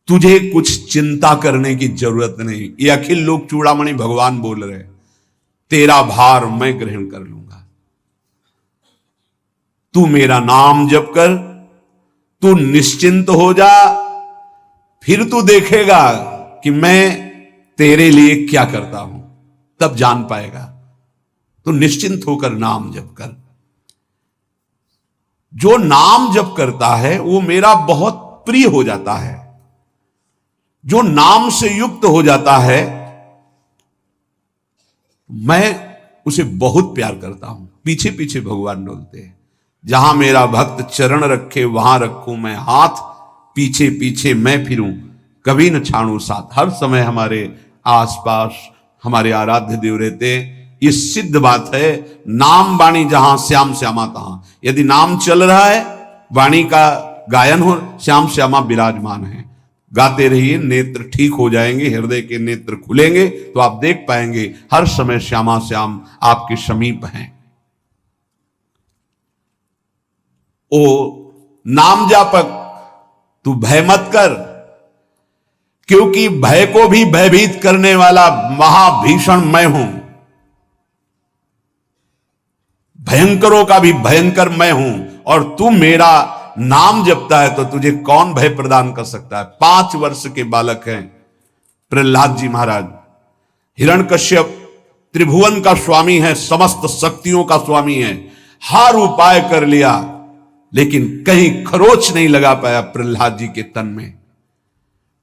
तुझे कुछ चिंता करने की जरूरत नहीं। ये अखिल लोक चूड़ामणि भगवान बोल रहे, तेरा भार मैं ग्रहण कर लूंगा। तू मेरा नाम जप कर, तू निश्चिंत हो जा, फिर तू देखेगा कि मैं तेरे लिए क्या करता हूं, तब जान पाएगा। तो निश्चिंत होकर नाम जप कर। जो नाम जप करता है वो मेरा बहुत प्रिय हो जाता है। जो नाम से युक्त हो जाता है मैं उसे बहुत प्यार करता हूं। पीछे पीछे भगवान डोलते हैं। जहां मेरा भक्त चरण रखे वहां रखूं मैं हाथ, पीछे पीछे मैं फिरूं कभी न छाड़ू साथ। हर समय हमारे आसपास हमारे आराध्य देव रहते। ये सिद्ध बात है। नाम वाणी जहां श्याम श्यामा तहां। यदि नाम चल रहा है, वाणी का गायन हो, श्याम श्यामा विराजमान है। गाते रहिए, नेत्र ठीक हो जाएंगे, हृदय के नेत्र खुलेंगे तो आप देख पाएंगे हर समय श्यामा श्याम आपके समीप हैं। ओ नाम जापक, तू भय मत कर, क्योंकि भय को भी भयभीत करने वाला महाभीषण मैं हूं। भयंकरों का भी भयंकर मैं हूं, और तू मेरा नाम जपता है तो तुझे कौन भय प्रदान कर सकता है। 5 वर्ष के बालक हैं प्रहलाद जी महाराज। हिरण्यकश्यप त्रिभुवन का स्वामी है, समस्त शक्तियों का स्वामी है। हर उपाय कर लिया लेकिन कहीं खरोच नहीं लगा पाया प्रहलाद जी के तन में।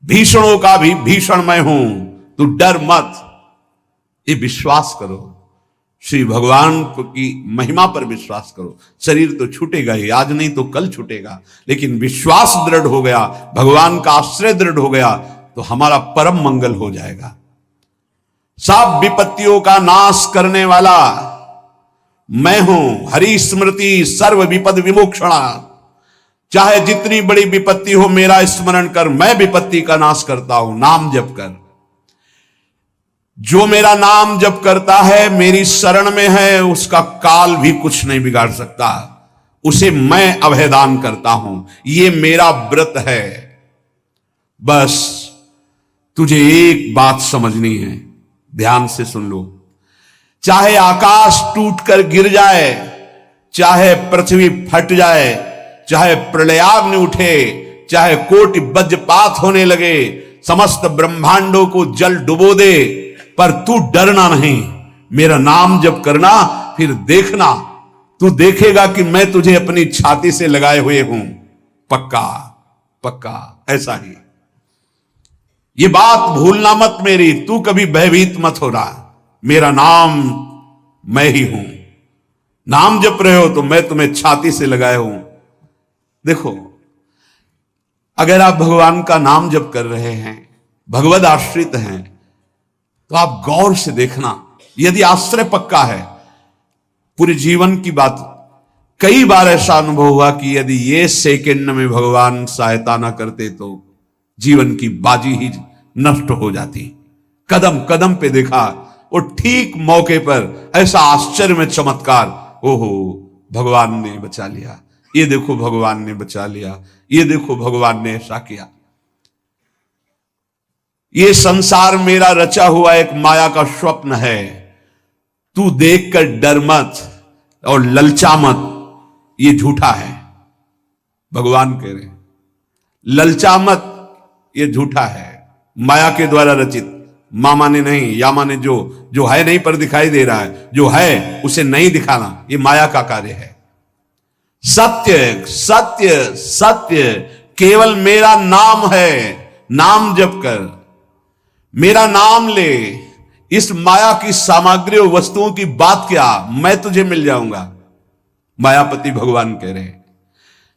भीषणों का भी भीषण मैं हूं, तू डर मत। ये विश्वास करो, श्री भगवान की महिमा पर विश्वास करो। शरीर तो छूटेगा ही, आज नहीं तो कल छूटेगा, लेकिन विश्वास दृढ़ हो गया, भगवान का आश्रय दृढ़ हो गया तो हमारा परम मंगल हो जाएगा। सब विपत्तियों का नाश करने वाला मैं हूं। हरि स्मृति सर्व विपद विमोक्षणा। चाहे जितनी बड़ी विपत्ति हो मेरा स्मरण कर, मैं विपत्ति का नाश करता हूं। नाम जप कर। जो मेरा नाम जप करता है, मेरी शरण में है, उसका काल भी कुछ नहीं बिगाड़ सकता। उसे मैं अभयदान करता हूं। ये मेरा व्रत है। बस तुझे एक बात समझनी है, ध्यान से सुन लो। चाहे आकाश टूटकर गिर जाए, चाहे पृथ्वी फट जाए, चाहे प्रलयाग्नि उठे, चाहे कोटि वज्रपात होने लगे, समस्त ब्रह्मांडों को जल डुबो दे, पर तू डरना नहीं। मेरा नाम जप करना, फिर देखना, तू देखेगा कि मैं तुझे अपनी छाती से लगाए हुए हूं। पक्का पक्का ऐसा ही। ये बात भूलना मत मेरी। तू कभी भयभीत मत हो रहा। मेरा नाम मैं ही हूं। नाम जप रहे हो तो मैं तुम्हें छाती से लगाए हूं। देखो, अगर आप भगवान का नाम जप कर रहे हैं, भगवद आश्रित हैं, तो आप गौर से देखना। यदि आश्रय पक्का है, पूरे जीवन की बात, कई बार ऐसा अनुभव हुआ कि यदि ये सेकंड में भगवान सहायता ना करते तो जीवन की बाजी ही नष्ट हो जाती। कदम कदम पे देखा, और ठीक मौके पर ऐसा आश्चर्य में चमत्कार, ओहो भगवान ने बचा लिया, ये देखो भगवान ने बचा लिया, ये देखो भगवान ने ऐसा किया। ये संसार मेरा रचा हुआ एक माया का स्वप्न है। तू देखकर डर मत और ललचा मत, ये झूठा है। भगवान कह रहे ललचा मत, ये झूठा है, माया के द्वारा रचित। मामा ने नहीं, या माने जो है नहीं पर दिखाई दे रहा है, जो है उसे नहीं दिखाना, ये माया का कार्य है। सत्य सत्य सत्य केवल मेरा नाम है। नाम जप कर, मेरा नाम ले। इस माया की सामग्री और वस्तुओं की बात क्या, मैं तुझे मिल जाऊंगा। मायापति भगवान कह रहे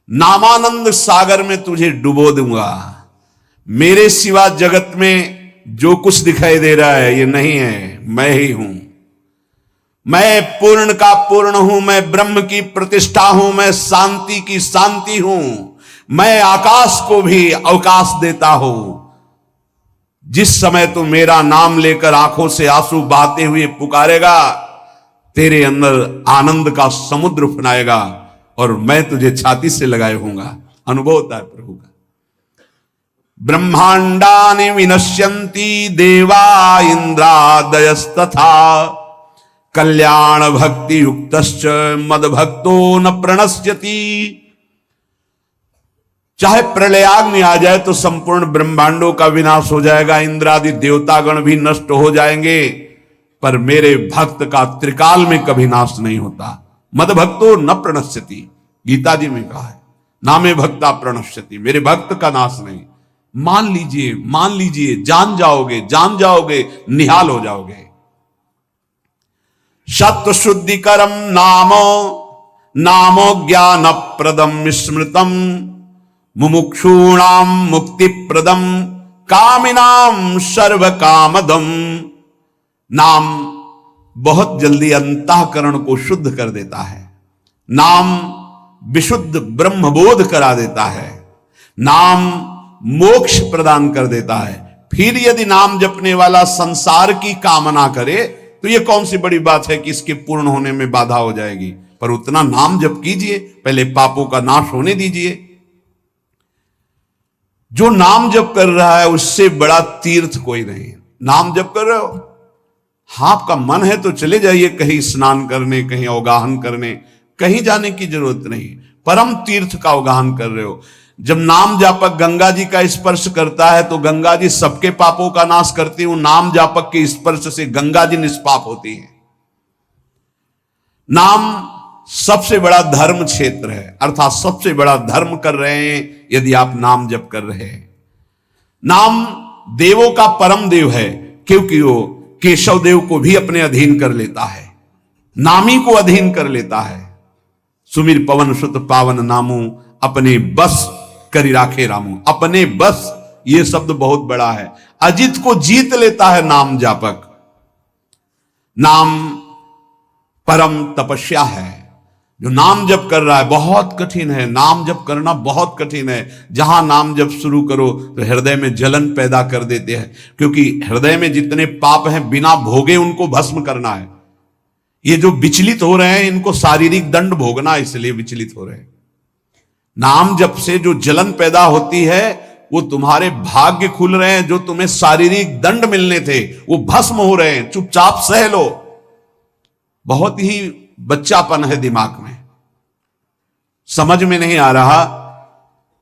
नामानंद सागर में तुझे डुबो दूंगा। मेरे सिवा जगत में जो कुछ दिखाई दे रहा है ये नहीं है, मैं ही हूं। मैं पूर्ण का पूर्ण हूं, मैं ब्रह्म की प्रतिष्ठा हूं, मैं शांति की शांति हूं। मैं आकाश को भी अवकाश देता हूं। जिस समय तू मेरा नाम लेकर आंखों से आंसू बहाते हुए पुकारेगा, तेरे अंदर आनंद का समुद्र उफनाएगा और मैं तुझे छाती से लगाए होऊंगा। अनुभव होता है प्रभु का। ब्रह्मांडानि विनश्यन्ति देवा इंद्रादयस्तथा कल्याण भक्ति युक्तश्च मद भक्तो न प्रणश्यति। चाहे प्रलयाग्नि आ जाए तो संपूर्ण ब्रह्मांडों का विनाश हो जाएगा, इंद्रादि देवतागण भी नष्ट हो जाएंगे, पर मेरे भक्त का त्रिकाल में कभी नाश नहीं होता। मद भक्तो न प्रणश्यति, गीता जी में कहा है, नामे भक्ता प्रणश्यति, मेरे भक्त का नाश नहीं। मान लीजिए, जान जाओगे, निहाल हो जाओगे। सत्व शुद्धिकरम नामो ज्ञान प्रदम स्मृतम मुमुक्षूणाम मुक्ति प्रदम कामिनाम सर्व कामदम। नाम बहुत जल्दी अंतःकरण को शुद्ध कर देता है, नाम विशुद्ध ब्रह्मबोध करा देता है, नाम मोक्ष प्रदान कर देता है। फिर यदि नाम जपने वाला संसार की कामना करे तो यह कौन सी बड़ी बात है कि इसके पूर्ण होने में बाधा हो जाएगी। पर उतना नाम जप कीजिए, पहले पापों का नाश होने दीजिए। जो नाम जप कर रहा है उससे बड़ा तीर्थ कोई नहीं। नाम जप कर रहे हो, आपका मन है तो चले जाइए कहीं स्नान करने, कहीं अवगाहन करने, कहीं जाने की जरूरत नहीं। परम तीर्थ का अवगाहन कर रहे हो। जब नाम जापक गंगा जी का स्पर्श करता है तो गंगा जी सबके पापों का नाश करती हूं, नाम जापक के स्पर्श से गंगा जी निष्पाप होती है। नाम सबसे बड़ा धर्म क्षेत्र है, अर्थात सबसे बड़ा धर्म कर रहे हैं यदि आप नाम जप कर रहे हैं। नाम देवों का परम देव है, क्योंकि वो केशव देव को भी अपने अधीन कर लेता है, नामी को अधीन कर लेता है। सुमिर पवन सुत पावन नामू अपने बस करी राखे रामू। अपने बस, ये शब्द बहुत बड़ा है। अजित को जीत लेता है नाम जापक। नाम परम तपस्या है। जो नाम जप कर रहा है बहुत कठिन है, नाम जप करना बहुत कठिन है। जहां नाम जप शुरू करो तो हृदय में जलन पैदा कर देते हैं, क्योंकि हृदय में जितने पाप हैं बिना भोगे उनको भस्म करना है। ये जो विचलित हो रहे हैं इनको शारीरिक दंड भोगना, इसलिए विचलित हो रहे हैं। नाम जप से जो जलन पैदा होती है वो तुम्हारे भाग्य खुल रहे हैं, जो तुम्हें शारीरिक दंड मिलने थे वो भस्म हो रहे हैं। चुपचाप सह लो। बहुत ही बच्चापन है दिमाग में, समझ में नहीं आ रहा।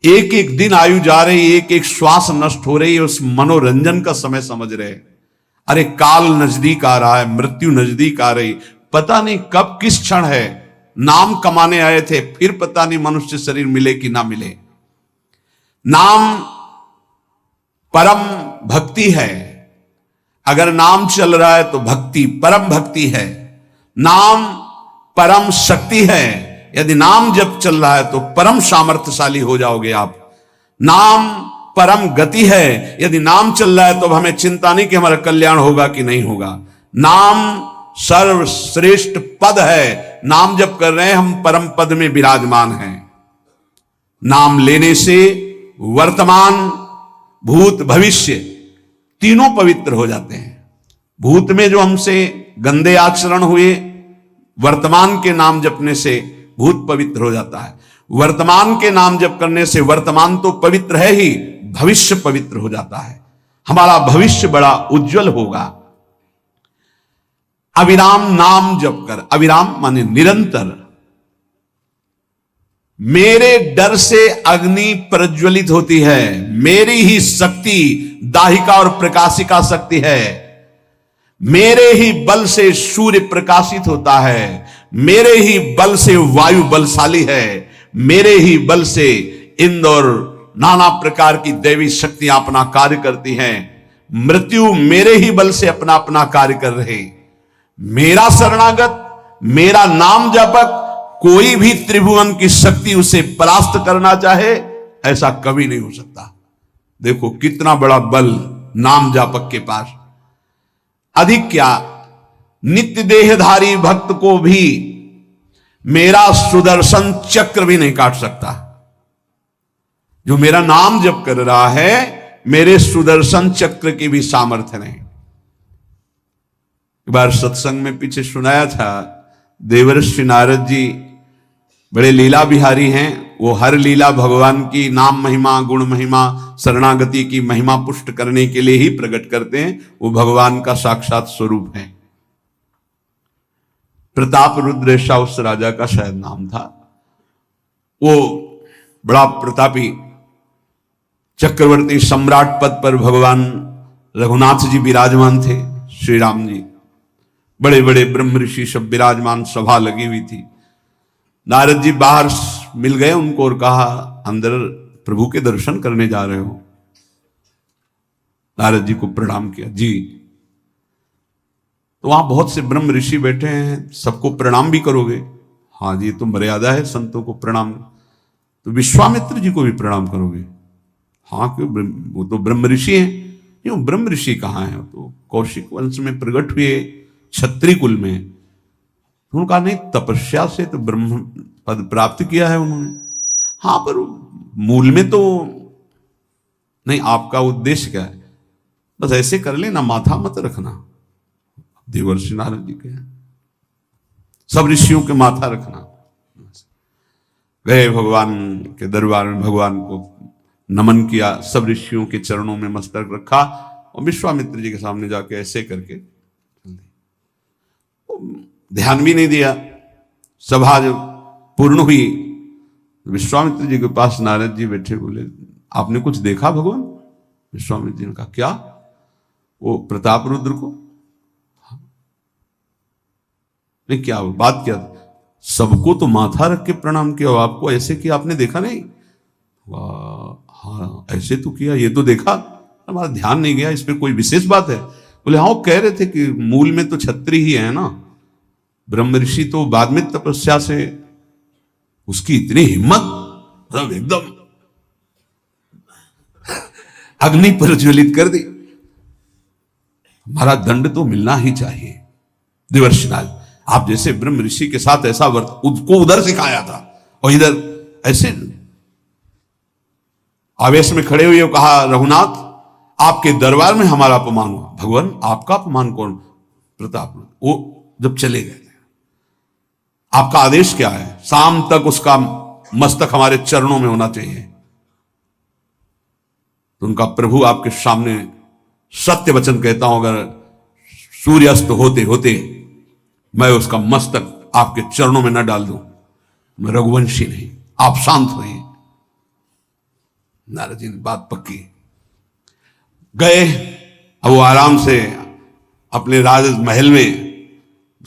एक एक दिन आयु जा रही, एक एक श्वास नष्ट हो रही है, उस मनोरंजन का समय समझ रहे। अरे काल नजदीक आ रहा है, मृत्यु नजदीक आ रही, पता नहीं कब किस क्षण है। नाम कमाने आए थे, फिर पता नहीं मनुष्य शरीर मिले कि ना मिले। नाम परम भक्ति है। अगर नाम चल रहा है तो भक्ति परम भक्ति है। नाम परम शक्ति है। यदि नाम जब चल रहा है तो परम सामर्थ्यशाली हो जाओगे आप। नाम परम गति है। यदि नाम चल रहा है तो हमें चिंता नहीं कि हमारा कल्याण होगा कि नहीं होगा। नाम सर्वश्रेष्ठ पद है। नाम जब कर रहे हैं हम परम पद में विराजमान हैं। नाम लेने से वर्तमान भूत भविष्य तीनों पवित्र हो जाते हैं। भूत में जो हमसे गंदे आचरण हुए, वर्तमान के नाम जपने से भूत पवित्र हो जाता है। वर्तमान के नाम जप करने से वर्तमान तो पवित्र है ही, भविष्य पवित्र हो जाता है। हमारा भविष्य बड़ा उज्जवल होगा। अविराम नाम जप कर, अविराम माने निरंतर। मेरे डर से अग्नि प्रज्वलित होती है, मेरी ही शक्ति दाहिका और प्रकाशिका शक्ति है। मेरे ही बल से सूर्य प्रकाशित होता है, मेरे ही बल से वायु बलशाली है, मेरे ही बल से इंद्र और नाना प्रकार की दैवी शक्तियां अपना कार्य करती हैं। मृत्यु मेरे ही बल से अपना अपना कार्य कर रहे। मेरा शरणागत, मेरा नाम जापक, कोई भी त्रिभुवन की शक्ति उसे परास्त करना चाहे ऐसा कभी नहीं हो सकता। देखो कितना बड़ा बल नाम जापक के पास। अधिक क्या, नित्य देहधारी भक्त को भी मेरा सुदर्शन चक्र भी नहीं काट सकता। जो मेरा नाम जप कर रहा है, मेरे सुदर्शन चक्र की भी सामर्थ्य नहीं। एक बार सत्संग में पीछे सुनाया था, देवर्षि नारद जी बड़े लीला बिहारी हैं, वो हर लीला भगवान की नाम महिमा, गुण महिमा, शरणागति की महिमा पुष्ट करने के लिए ही प्रकट करते हैं। वो भगवान का साक्षात स्वरूप है। प्रताप रुद्र ऐसा उस राजा का शायद नाम था। वो बड़ा प्रतापी चक्रवर्ती सम्राट पद पर भगवान रघुनाथ जी विराजमान थे। श्री राम जी, बड़े बड़े ब्रह्म ऋषि सब विराजमान, सभा लगी हुई थी। नारद जी बाहर मिल गए उनको और कहा, अंदर प्रभु के दर्शन करने जा रहे हो? नारद जी को प्रणाम किया। जी। तो वहां बहुत से ब्रह्म ऋषि बैठे हैं, सबको प्रणाम भी करोगे? हाँ जी, तो मर्यादा है संतों को प्रणाम। तो विश्वामित्र जी को भी प्रणाम करोगे? हाँ, क्यों, वो तो ब्रह्म ऋषि हैं। क्यों, ब्रह्म ऋषि कहाँ हैं? तो कौशिक वंश में प्रकट हुए, क्षत्रिय कुल में। उन्होंने कहा नहीं, तपस्या से तो ब्रह्म पद प्राप्त किया है उन्होंने। हाँ, पर मूल में तो नहीं। आपका उद्देश्य क्या है? बस ऐसे कर लेना, माथा मत रखना। देवर्षि नारद जी के सब ऋषियों के माथा रखना। गए भगवान के दरबार में, भगवान को नमन किया, सब ऋषियों के चरणों में मस्तक रखा और विश्वामित्र जी के सामने जाके ऐसे करके ध्यान भी नहीं दिया। सभा जब पूर्ण हुई, विश्वामित्र जी के पास नारद जी बैठे, बोले आपने कुछ देखा भगवान? विश्वामित्र जी ने कहा क्या? वो प्रताप रुद्र को? नहीं, क्या बात क्या? सबको तो माथा रख के प्रणाम किया, आपको ऐसे किया, आपने देखा नहीं? वाह, हाँ ऐसे तो किया, ये तो देखा, हमारा ध्यान नहीं गया, इस पर कोई विशेष बात है? बोले हाँ, वो कह रहे थे कि मूल में तो क्षत्रिय ही है ना, ब्रह्म ऋषि तो बाद में तपस्या से, उसकी इतनी हिम्मत, मतलब एकदम अग्नि पर ज्वलित कर दी। हमारा दंड तो मिलना ही चाहिए। देवर्षिनाथ, आप जैसे ब्रह्म ऋषि के साथ ऐसा उसको उधर सिखाया था और इधर ऐसे आवेश में खड़े हुए कहा, रघुनाथ आपके दरबार में हमारा अपमान हुआ। भगवान आपका अपमान कौन? प्रताप। वो जब चले गए, आपका आदेश क्या है? शाम तक उसका मस्तक हमारे चरणों में होना चाहिए। तो उनका प्रभु आपके सामने सत्य वचन कहता हूं, अगर सूर्यास्त होते होते मैं उसका मस्तक आपके चरणों में न डाल दूं, मैं रघुवंशी नहीं। आप शांत होइए। नारद जी ने बात पक्की। गए, अब वो आराम से अपने राज महल में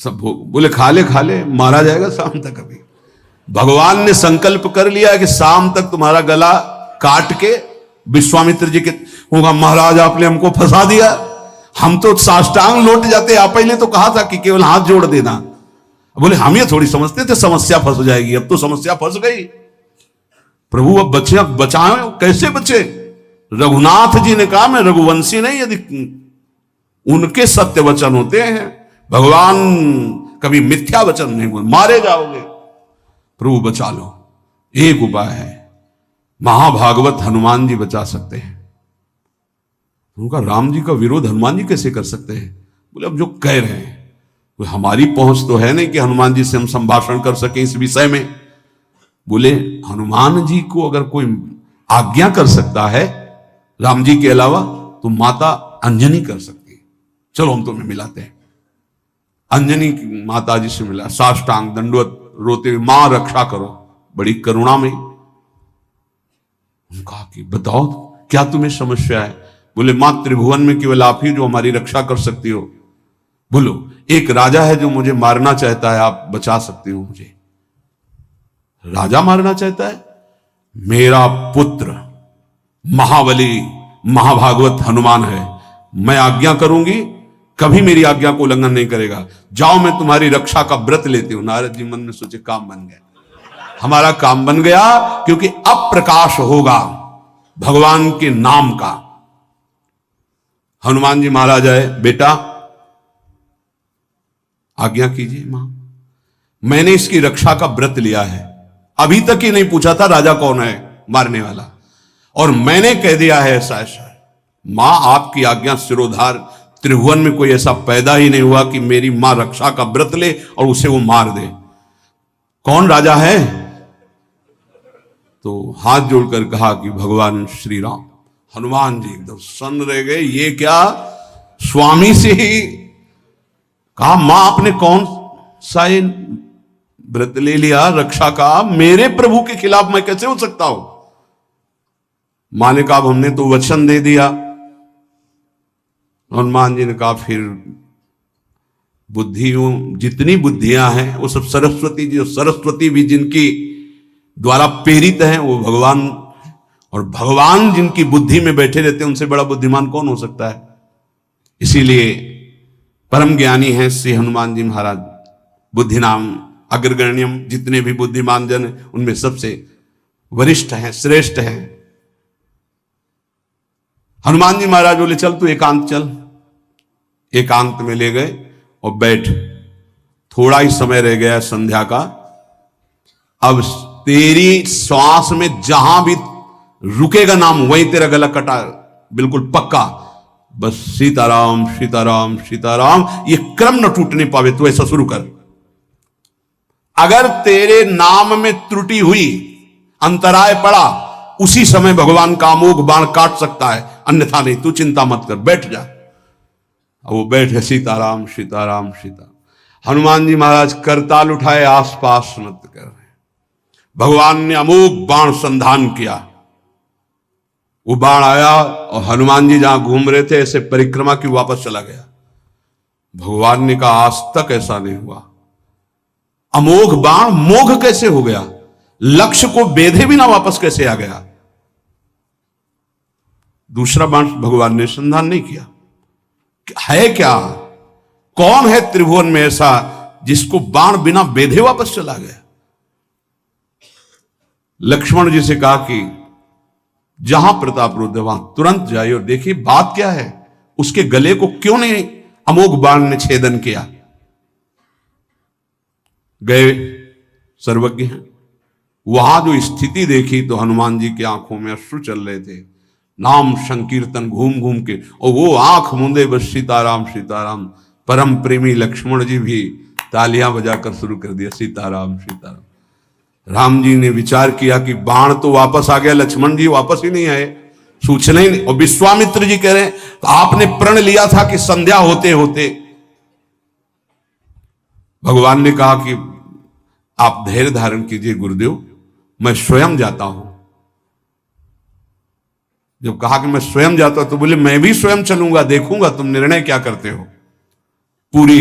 सब बोले खा ले, मारा जाएगा शाम तक। अभी भगवान ने संकल्प कर लिया कि शाम तक तुम्हारा गला काट के विश्वामित्र जी के होगा, महाराज आपने हमको फंसा दिया, हम तो साष्टांग लौट जाते। आप पहले तो कहा था कि केवल हाथ जोड़ देना। बोले हम ये थोड़ी समझते थे समस्या फंस जाएगी, अब तो समस्या फंस गई। प्रभु अब बचे, बचाए कैसे बचे? रघुनाथ जी ने कहा मैं रघुवंशी नहीं, यदि उनके सत्य वचन होते हैं, भगवान कभी मिथ्या वचन नहीं बोल, मारे जाओगे। प्रभु बचा लो। एक उपाय है, महाभागवत हनुमान जी बचा सकते हैं। उनका राम जी का विरोध हनुमान जी कैसे कर सकते हैं? बोले अब जो कह रहे हैं, तो हमारी पहुंच तो है नहीं कि हनुमान जी से हम संभाषण कर सकें इस विषय में। बोले हनुमान जी को अगर कोई आज्ञा कर सकता है राम जी के अलावा, तो माता अंजनी कर सकती है। चलो हम तुम्हें मिलाते हैं। अंजनी की माता जी से मिला, साष्टांग दंडवत रोते हुए, मां रक्षा करो, बड़ी करुणा में। उनका कि बताओ क्या तुम्हें समस्या है? बोले मां त्रिभुवन में केवल आप ही जो हमारी रक्षा कर सकती हो। बोलो एक राजा है जो मुझे मारना चाहता है, आप बचा सकती हो मुझे? राजा मारना चाहता है? मेरा पुत्र महाबली महाभागवत हनुमान है, मैं आज्ञा करूंगी, कभी मेरी आज्ञा को उल्लंघन नहीं करेगा। जाओ मैं तुम्हारी रक्षा का व्रत लेती हूं। नारद जी मन में सोचे काम बन गया, हमारा काम बन गया, क्योंकि अब प्रकाश होगा भगवान के नाम का। हनुमान जी महाराज जाए, बेटा आज्ञा कीजिए मां, मैंने इसकी रक्षा का व्रत लिया है, अभी तक ही नहीं पूछा था राजा कौन है मारने वाला, और मैंने कह दिया है ऐसा ऐसा। मां आपकी आज्ञा सिरोधार, त्रिभुवन में कोई ऐसा पैदा ही नहीं हुआ कि मेरी मां रक्षा का व्रत ले और उसे वो मार दे। कौन राजा है? तो हाथ जोड़कर कहा कि भगवान श्री राम। हनुमान जी एकदम सन्न रह गए, ये क्या, स्वामी से ही कहा मां आपने कौन सा ये व्रत ले लिया रक्षा का, मेरे प्रभु के खिलाफ मैं कैसे हो सकता हूं। मां ने कहा हमने तो वचन दे दिया। हनुमान जी ने कहा फिर बुद्धियों जितनी बुद्धियां हैं वो सब सरस्वती जी, सरस्वती भी जिनकी द्वारा प्रेरित हैं वो भगवान, और भगवान जिनकी बुद्धि में बैठे रहते हैं उनसे बड़ा बुद्धिमान कौन हो सकता है। इसीलिए परम ज्ञानी हैं श्री हनुमान जी महाराज, बुद्धि नाम अग्रगण्यम, जितने भी बुद्धिमान जन उनमें सबसे वरिष्ठ हैं, श्रेष्ठ हैं। हनुमान जी महाराज बोले चल तू एकांत चल। एकांत में ले गए और बैठ, थोड़ा ही समय रह गया संध्या का, अब तेरी श्वास में जहां भी रुकेगा नाम वहीं तेरा गला कटा, बिल्कुल पक्का। बस सीताराम सीताराम सीताराम, ये क्रम न टूटने पावे, तो ऐसा शुरू कर। अगर तेरे नाम में त्रुटि हुई, अंतराय पड़ा, उसी समय भगवान का अमोघ बाण काट सकता है, अन्यथा नहीं। तू चिंता मत कर, बैठ जा। वो बैठे, सीताराम सीताराम सीता। हनुमान जी महाराज करताल उठाए, आसपास मत कर रहे। भगवान ने अमोघ बाण संधान किया, वो बाण आया और हनुमान जी जहां घूम रहे थे ऐसे परिक्रमा की वापस चला गया। भगवान ने कहा आज तक ऐसा नहीं हुआ, अमोघ बाण मोघ कैसे हो गया, लक्ष्य को बेधे बिना वापस कैसे आ गया। दूसरा बाण भगवान ने संधान नहीं किया। है क्या, कौन है त्रिभुवन में ऐसा जिसको बाण बिना बेधे वापस चला गया। लक्ष्मण जी से कहा कि जहां प्रताप रुद्र वहां तुरंत जाइए और देखिए बात क्या है, उसके गले को क्यों नहीं अमोघ बाण ने छेदन किया। गए, सर्वज्ञ हैं। वहां जो स्थिति देखी तो हनुमान जी की आंखों में अश्रु चल रहे थे। नाम संकीर्तन घूम घूम के, और वो आंख मूंदे बस सीताराम सीताराम। परम प्रेमी लक्ष्मण जी भी तालियां बजाकर शुरू कर दिया, सीताराम सीताराम। राम जी ने विचार किया कि बाण तो वापस आ गया, लक्ष्मण जी वापस ही नहीं आए, सूचना ही नहीं। और विश्वामित्र जी कह रहे हैं तो आपने प्रण लिया था कि संध्या होते होते। भगवान ने कहा कि आप धैर्य धारण कीजिए गुरुदेव, मैं स्वयं जाता हूं। जब कहा कि मैं स्वयं जाता हूं तो बोले मैं भी स्वयं चलूंगा, देखूंगा तुम निर्णय क्या करते हो। पूरी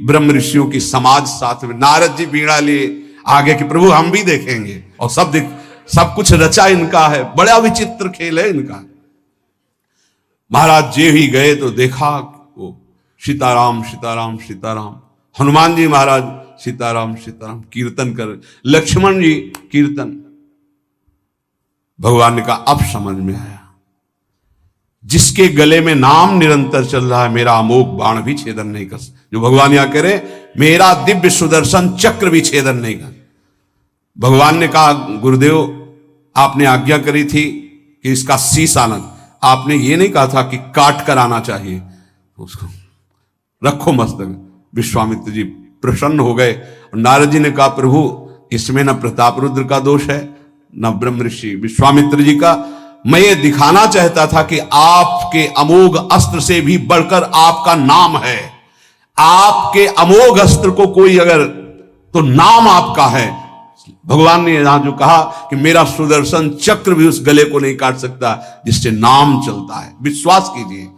ब्रह्म ऋषियों की समाज साथ में, नारद जी बीड़ा लिए आगे कि प्रभु हम भी देखेंगे, और सब कुछ रचा इनका है, बड़ा विचित्र खेल है इनका। महाराज जी ही गए तो देखा वो सीताराम सीताराम सीताराम। हनुमान जी महाराज सीताराम सीताराम कीर्तन कर, लक्ष्मण जी कीर्तन। भगवान ने कहा अब समझ में आया, जिसके गले में नाम निरंतर चल रहा है मेरा अमोघ बाण भी छेदन नहीं कर सकता। जो भगवान यहां कह रहे मेरा दिव्य सुदर्शन चक्र भी छेदन नहीं कर। भगवान ने कहा गुरुदेव आपने आज्ञा करी थी कि इसका शीश आना, आपने ये नहीं कहा था कि काट कर आना चाहिए, उसको रखो मस्तक। विश्वामित्र जी प्रसन्न हो गए। नारद जी ने कहा प्रभु इसमें न प्रताप रुद्र का दोष है न ब्रह्म ऋषि विश्वामित्र जी का। मैं ये दिखाना चाहता था कि आपके अमोघ अस्त्र से भी बढ़कर आपका नाम है। आपके अमोघ अस्त्र को कोई अगर, तो नाम आपका है। भगवान ने यहां जो कहा कि मेरा सुदर्शन चक्र भी उस गले को नहीं काट सकता जिससे नाम चलता है। विश्वास कीजिए,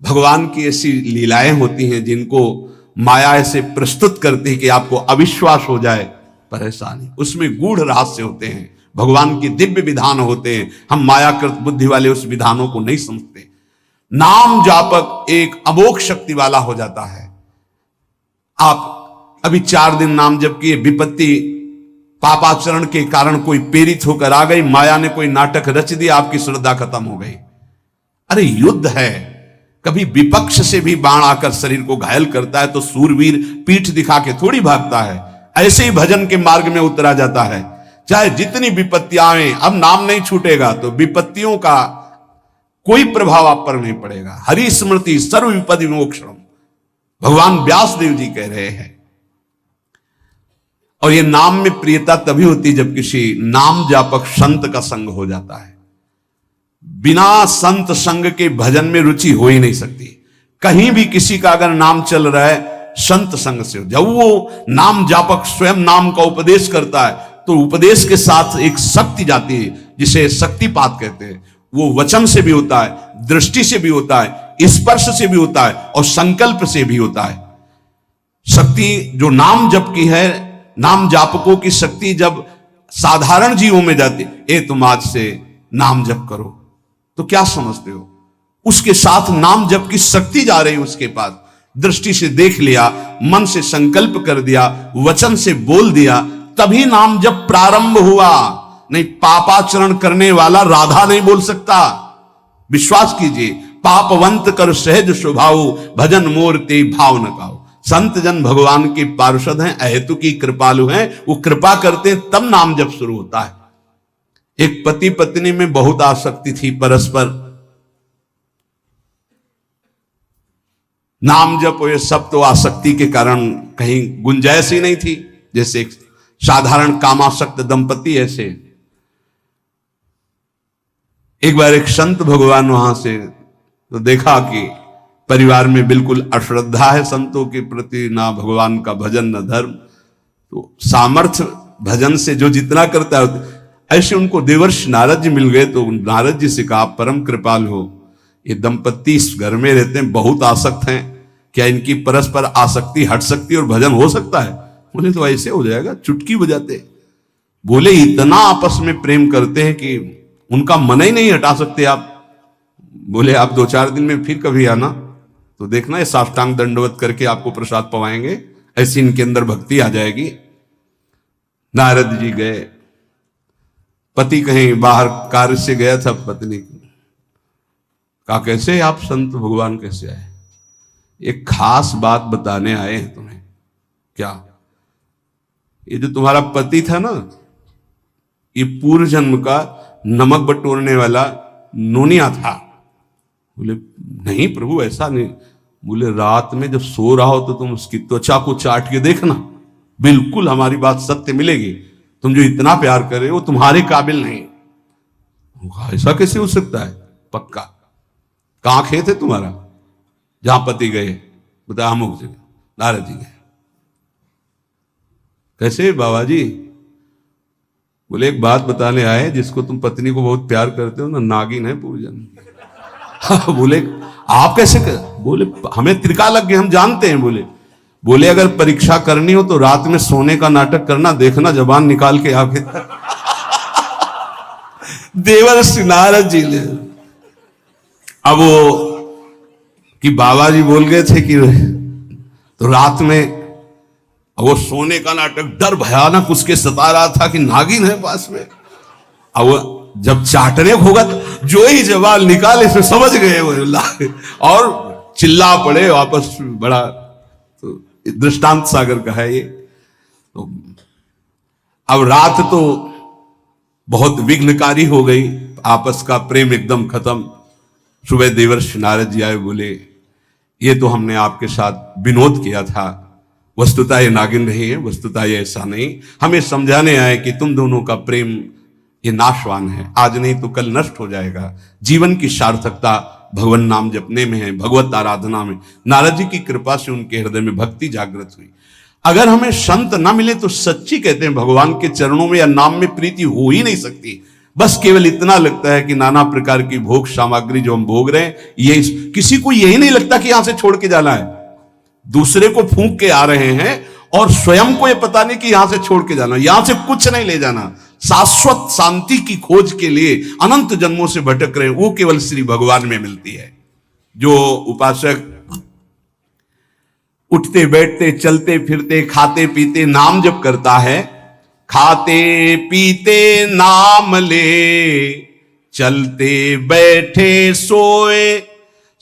भगवान की ऐसी लीलाएं होती हैं जिनको माया ऐसे प्रस्तुत करती है कि आपको अविश्वास हो जाए, परेशानी। उसमें गूढ़ रहस्य होते हैं, भगवान की दिव्य विधान होते हैं। हम मायाकृत बुद्धि वाले उस विधानों को नहीं समझते। नाम जापक एक अमोघ शक्ति वाला हो जाता है। आप अभी 4 दिन नाम जप किए, विपत्ति पापाचरण के कारण कोई प्रेरित होकर आ गई, माया ने कोई नाटक रच दिया, आपकी श्रद्धा खत्म हो गई। अरे युद्ध है, कभी विपक्ष से भी बाण आकर शरीर को घायल करता है तो सूरवीर पीठ दिखा के थोड़ी भागता है। ऐसे ही भजन के मार्ग में उतरा जाता है, चाहे जितनी विपत्तियां आए। अब नाम नहीं छूटेगा तो विपत्तियों का कोई प्रभाव आप पर नहीं पड़ेगा। हरि स्मृति सर्व विपदि मोक्षणम, भगवान व्यासदेव जी कह रहे हैं। और ये नाम में प्रियता तभी होती है जब किसी नाम जापक संत का संग हो जाता है। बिना संत संग के भजन में रुचि हो ही नहीं सकती। कहीं भी किसी का अगर नाम चल रहा है संत संग से, जब वो नाम जापक स्वयं नाम का उपदेश करता है तो उपदेश के साथ एक शक्ति जाती है जिसे शक्तिपात कहते हैं। वो वचन से भी होता है, दृष्टि से भी होता है, स्पर्श से भी होता है और संकल्प से भी होता है। शक्ति जो नाम जप की है, नाम जापकों की शक्ति जब साधारण जीवों में जाती, ए तुम आज से नाम जप करो, तो क्या समझते हो? उसके साथ नाम जप की शक्ति जा रही उसके पास। दृष्टि से देख लिया, मन से संकल्प कर दिया, वचन से बोल दिया, तभी नाम जप प्रारंभ हुआ। नहीं, पापाचरण करने वाला राधा नहीं बोल सकता। विश्वास कीजिए, पापवंत कर सहज स्वभाव, भजन मोर ते भाव न काओ। संत जन भगवान के पार्षद हैं, अहेतु की कृपालु हैं, वो कृपा करते हैं तब नाम जप शुरू होता है। एक पति पत्नी में बहुत आसक्ति थी परस्पर, नाम जप ये सब तो आसक्ति के कारण कहीं गुंजाइश ही नहीं थी। जैसे एक साधारण कामासक्त दंपति, ऐसे एक बार एक संत भगवान वहां से तो देखा कि परिवार में बिल्कुल अश्रद्धा है संतों के प्रति, ना भगवान का भजन न धर्म। तो सामर्थ्य भजन से जो जितना करता है, ऐसे उनको देवर्षि नारद जी मिल गए। तो नारद जी से कहा, परम कृपाल हो, ये दंपत्ति इस घर में रहते हैं, बहुत आसक्त हैं, क्या इनकी परस्पर आसक्ति हट सकती है और भजन हो सकता है? बोले तो ऐसे हो जाएगा, चुटकी बजाते। बोले इतना आपस में प्रेम करते हैं कि उनका मन ही नहीं हटा सकते आप। बोले आप 2-4 दिन में फिर कभी आना तो देखना, ये साष्टांग दंडवत करके आपको प्रसाद पवाएंगे, ऐसी इनके अंदर भक्ति आ जाएगी। नारद जी गए, पति कहीं बाहर कार्य से गया था, पत्नी कहा कैसे आप संत भगवान कैसे आए? एक खास बात बताने आए हैं तुम्हें। क्या? ये जो तुम्हारा पति था ना, ये पूर्व जन्म का नमक बटोरने वाला नोनिया था। बोले नहीं प्रभु, ऐसा नहीं। बोले रात में जब सो रहा हो तो तुम उसकी त्वचा को चाट के देखना, बिल्कुल हमारी बात सत्य मिलेगी। तुम जो इतना प्यार कर रहे हो तुम्हारे काबिल नहीं। ऐसा कैसे हो सकता है? पक्का। कहां खेत है तुम्हारा? जहां पति गए, बता अमुक जगह। नारद जी गए, कैसे बाबा जी? बोले एक बात बताने आए, जिसको तुम पत्नी को बहुत प्यार करते हो ना, नागिन है पूजन। बोले आप कैसे कर? बोले हमें त्रिका लग गए, हम जानते हैं। बोले अगर परीक्षा करनी हो तो रात में सोने का नाटक करना, देखना जबान निकाल के आगे। देवर्षि नारद जी ने, अब वो कि बाबा जी बोल गए थे कि तो रात में वो सोने का नाटक, डर भयानक उसके सता रहा था कि नागिन है पास में। अब वो जब चाटने होगा तो जो ही जवाब निकाले फिर समझ गए वो, और चिल्ला पड़े वापस। बड़ा तो दृष्टांत सागर का है ये। तो अब रात तो बहुत विघ्नकारी हो गई, आपस का प्रेम एकदम खत्म। सुबह देवर्षि नारद जी आए, बोले ये तो हमने आपके साथ विनोद किया था, वस्तुतः ये नागिन नहीं है, वस्तुतः ये ऐसा नहीं। हमें समझाने आए कि तुम दोनों का प्रेम ये नाशवान है, आज नहीं तो कल नष्ट हो जाएगा। जीवन की सार्थकता भगवान नाम जपने में है, भगवत आराधना में। नारद जी की कृपा से उनके हृदय में भक्ति जागृत हुई। अगर हमें संत ना मिले तो सच्ची कहते हैं भगवान के चरणों में या नाम में प्रीति हो ही नहीं सकती। बस केवल इतना लगता है कि नाना प्रकार की भोग सामग्री जो हम भोग रहे हैं, ये किसी को यही नहीं लगता कि यहां से छोड़ के जाना है। दूसरे को फूंक के आ रहे हैं और स्वयं को ये पता नहीं कि यहां से छोड़ के जाना, यहां से कुछ नहीं ले जाना। शाश्वत शांति की खोज के लिए अनंत जन्मों से भटक रहे हैं, वो केवल श्री भगवान में मिलती है। जो उपासक उठते बैठते चलते फिरते खाते पीते नाम जप करता है, खाते पीते नाम ले, चलते बैठे सोए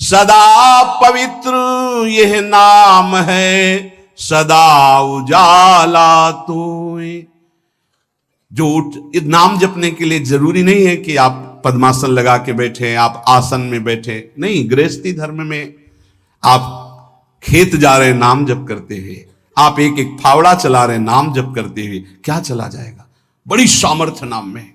सदा पवित्र यह नाम है, सदा उजाला तोए। जो नाम जपने के लिए जरूरी नहीं है कि आप पद्मासन लगा के बैठे, आप आसन में बैठे, नहीं। गृहस्थी धर्म में आप खेत जा रहे नाम जप करते हैं, आप एक एक फावड़ा चला रहे नाम जप करते हुए, क्या चला जाएगा? बड़ी सामर्थ्य नाम में,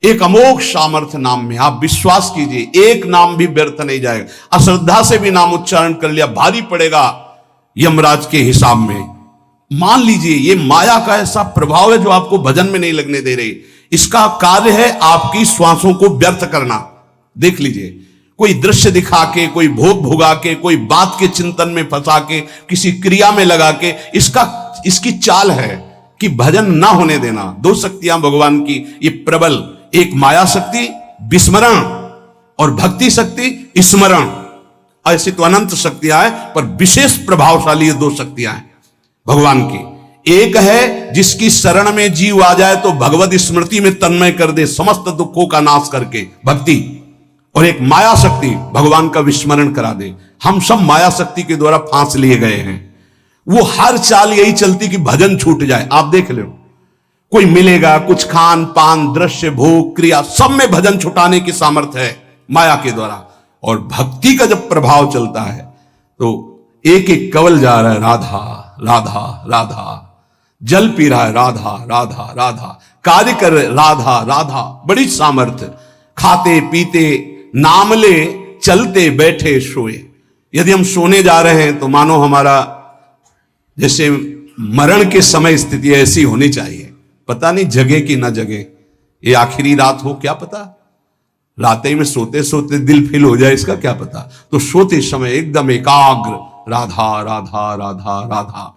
एक अमोघ सामर्थ्य नाम में। आप विश्वास कीजिए, एक नाम भी व्यर्थ नहीं जाएगा। अश्रद्धा से भी नाम उच्चारण कर लिया, भारी पड़ेगा यमराज के हिसाब में। मान लीजिए ये माया का ऐसा प्रभाव है जो आपको भजन में नहीं लगने दे रही। इसका कार्य है आपकी श्वासों को व्यर्थ करना। देख लीजिए, कोई दृश्य दिखा के, कोई भोग भुगा के, कोई बात के चिंतन में फंसा के, किसी क्रिया में लगा के, इसकी चाल है कि भजन ना होने देना। दो शक्तियां भगवान की ये प्रबल, एक माया शक्ति विस्मरण और भक्ति शक्ति स्मरण। ऐसी तो अनंत शक्तियां हैं, पर विशेष प्रभावशाली ये दो शक्तियां हैं भगवान की। एक है जिसकी शरण में जीव आ जाए तो भगवत स्मृति में तन्मय कर दे, समस्त दुखों का नाश करके, भक्ति। और एक माया शक्ति भगवान का विस्मरण करा दे। हम सब माया शक्ति के द्वारा फांस लिए गए हैं। वो हर चाल यही चलती कि भजन छूट जाए। आप देख लो, कोई मिलेगा, कुछ खान पान, दृश्य, भोग, क्रिया, सब में भजन छुटाने की सामर्थ्य है माया के द्वारा। और भक्ति का जब प्रभाव चलता है तो एक एक कवल जा रहा है राधा राधा राधा, जल पी रहा है राधा राधा राधा, कार्य कर राधा राधा, बड़ी सामर्थ्य। खाते पीते नाम ले, चलते बैठे सोए। यदि हम सोने जा रहे हैं तो मानो हमारा जैसे मरण के समय स्थिति ऐसी होनी चाहिए। पता नहीं जगे कि ना जगे, ये आखिरी रात हो, क्या पता। रात ही में सोते सोते दिल फिल हो जाए, इसका क्या पता। तो सोते समय एकदम एकाग्र, राधा राधा राधा राधा।